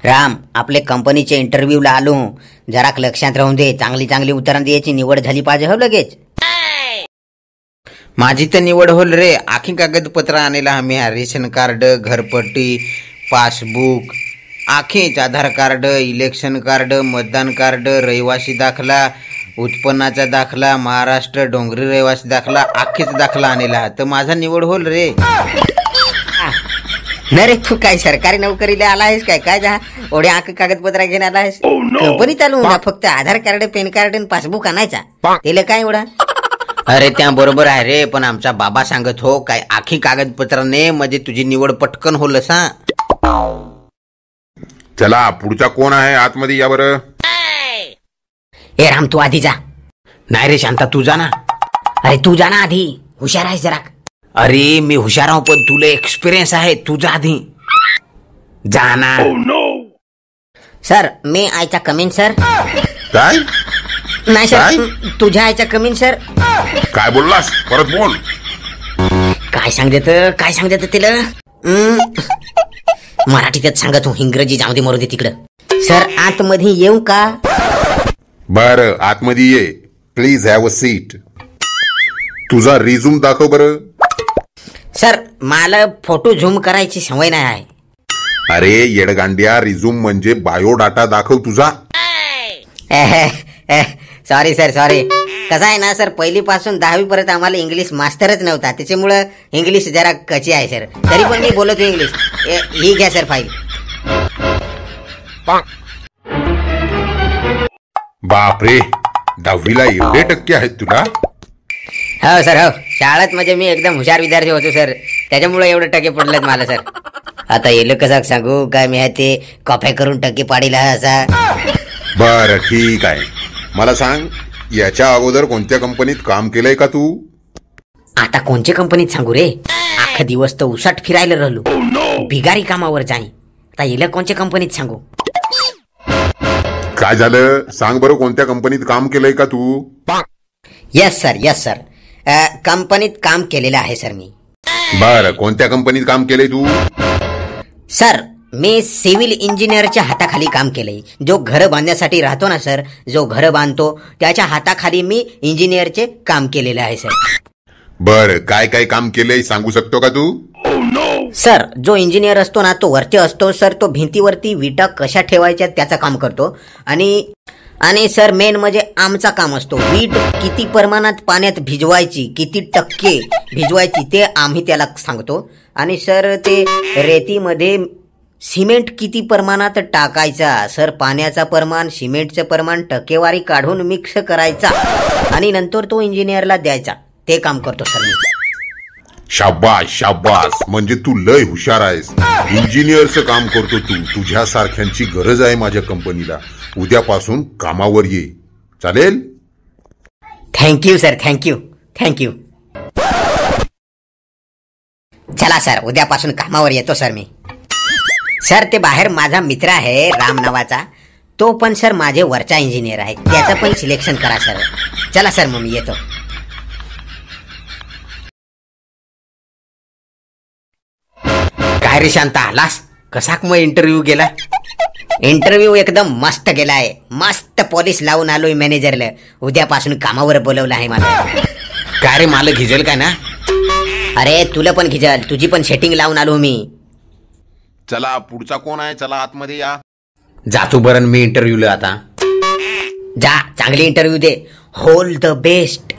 राम, आपले कंपनीचे इंटरव्ह्यूला आलो. जरा लक्षात राहून दे, चांगली चांगली उत्तरं द्यायची. निवड झाली पाहिजे हो लगेच. माझी तर निवड होल रे. आखी कागदपत्र आणेला आम्ही. रेशन कार्ड, घरपट्टी, पासबुक, आखीच आधार कार्ड, इलेक्शन कार्ड, मतदान कार्ड, रहिवासी दाखला, उत्पन्नाचा दाखला, महाराष्ट्र डोंगरी रहिवासी दाखला, आखीच दाखला आणेला. तर माझा निवड होल रे. नाही रे, तू काय सरकारी नोकरीला आला आहेस काय? काय जा ओढ्या आख कागदपत्र घेऊन आला आहेस? कंपनी चालू ना, फक्त आधार कार्ड, पॅन कार्ड आणि पासबुक आणायचा. त्याला काय एवढा? अरे त्या बरोबर आहे रे, पण आमचा बाबा सांगत हो काय आखी कागदपत्राने म्हणजे तुझी निवड पटकन होल सा. चला पुढचा कोण आहे आतमध्ये या बरं. ए राम, तू आधी जा. नाही रे शांता, तू जा ना. अरे तू जा ना आधी, हुशार आहेस जरा. अरे मी हुशार आहो, पण तुला एक्सपिरियन्स आहे. तू जा आधी, जा ना. सर, मे आयचा कमिन सर. काय नाही सर, तुझ्या आयचा कमिन सर. काय बोललास? परत बोल. काय सांगते तिला? मराठीतच सांगत हो, इंग्रजी जाऊ दे, मरू दे तिकडं. सर, आतमध्ये येऊ का? बर, आतमध्ये ये. Please have a seat. तुझा रिझ्यूम दाखव बरं. सर, मला फोटो झूम करायची सवय नाही आहे. अरे येडगांड्या, रिझ्यूम म्हणजे बायोडाटा दाखव तुझा. Sorry sir, sorry. कसं आहे ना सर, पहिलीपासून 10वी पर्यंत आम्हाला इंग्लिश मास्टरच नव्हता, त्याच्यामुळं इंग्लिश जरा कच्ची आहे सर. तरी पण मी बोलतो इंग्लिश. ही घ्या सर फाईल. बापरे, 10वीला एवढे टक्के आहेत तुला? हो सर, हो. शाळेत म्हणजे मी एकदम हुशार विद्यार्थी होतो सर, त्याच्यामुळे एवढे टक्के पडलेत मला सर. आता येलं कसं सांगू काय, मी ते कॉप्या करून टक्के पाडीला असा. बर ठीक आहे, मला सांग, याच्या अगोदर कोणत्या कंपनीत काम केलंय का तू? आता कोणत्या कंपनीत सांगू रे? अख्खा दिवस तर उसाट फिरायला राहिलो, भिगारी कामावर जाई. आता येलं कोणत्या कंपनीत सांगू? काय झालं सांग बरं, कोणत्या कंपनीत काम केलंय का तू? Yes sir, yes sir. कंपनीत काम केलेलं आहे सर मी. बर, कोणत्या कंपनीत काम केलंय तू? सर, मी सिव्हिल इंजिनियरच्या हाताखाली काम केलंय. जो घर बांधण्यासाठी राहतो ना सर, जो घर बांधतो त्याच्या हाताखाली मी इंजिनियरचे काम केलेलं आहे सर. बर, काय काय काम केलंय सांगू शकतो का तू? सर, जो इंजिनियर असतो ना तो वरती असतो सर, तो भिंतीवरती विटा कशा ठेवायच्या त्याचं काम करतो. आणि सर मेन म्हणजे आमचा काम असतो, वीट किती प्रमाणात पाण्यात भिजवायची, किती टक्के भिजवायची ते आम्ही त्याला सांगतो. आणि सर ते रेतीमध्ये सिमेंट किती प्रमाणात टाकायचा सर, पाण्याचा प्रमाण, सिमेंटचं प्रमाण, टक्केवारी काढून मिक्स करायचा आणि नंतर तो इंजिनियरला द्यायचा. ते काम करतो सर मी. शाबास शाबास, म्हणजे तू लय हुशार आहेस. इंजिनियरचं काम करतो तू. तुझ्यासारख्यांची गरज आहे माझ्या कंपनीला. उद्यापासून कामावर ये, चालेल? Thank you sir, thank you. चला सर, उद्यापासून कामावर येतो सर मी. सर, ते बाहेर माझा मित्र आहे राम नावाचा, तो पण सर माझे वरचा इंजिनियर आहे, त्याचं पण सिलेक्शन करा सर. चला सर, मग मी येतो. काय रे शांता, आलास? कसा मग इंटरव्ह्यू गेला? इंटरव्ह्यू एकदम मस्त गेलाय. मस्त पॉलिश लावून आलोय मॅनेजरला. उद्यापासून कामावर बोलवलं आहे मला. काय रे, मला घिजेल काय ना? अरे तुला पण घिजल, तुझी पण सेटिंग लावून आलो मी. चला पुढचा कोण आहे? चला आतमध्ये या. जातो बरं मी इंटरव्ह्यूला आता. जा, चांगली इंटरव्ह्यू दे. All the best.